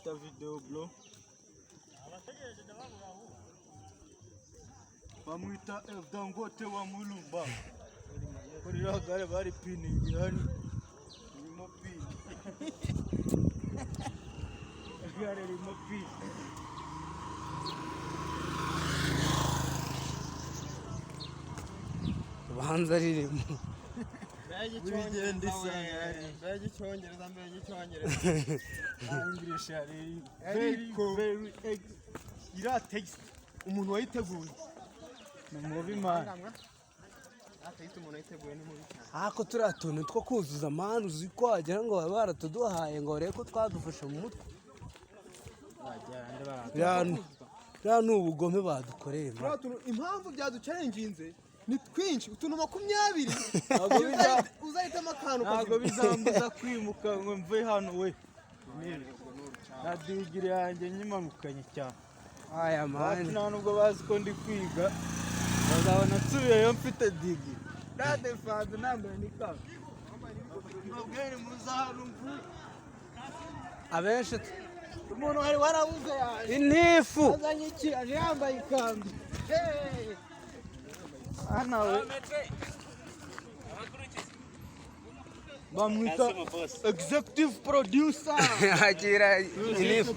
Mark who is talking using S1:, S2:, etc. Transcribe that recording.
S1: after video bro. Bamwita Dangote wa Mulumba. Kuri gare bari piningi hani. Irimo pin. Gare irimo pin.
S2: Banza ririmo.
S1: English ari very ira text umuntu wayiteguye ni mubi man
S2: Ako turiya tuntu two kuzuza mani uzi ko wagira ngo baba baratuduhaye ngo barebe ko twadufashe mu mutwe. Ya ni ubugome badukoreye.
S3: Impamvu byaducarenginze ni twinshi utuntu 20 uzahitamo akantu
S1: ntabwo bizambuza kwimuka ngo mve hano we na digiri yanjye nyimanukanye cyane
S2: Aya mani
S1: nta nubwo bazi ko ndi kwiga bazabona nsubiyeyo mfite digiri nadefanze nambaye n'ikamba mbabwire muza hano
S2: abenshi
S3: umuntu wari warabuze yaje
S2: intifu
S3: azanye iki aje yambaye ikambi
S1: nawe bamwita executive producer
S2: agira intifu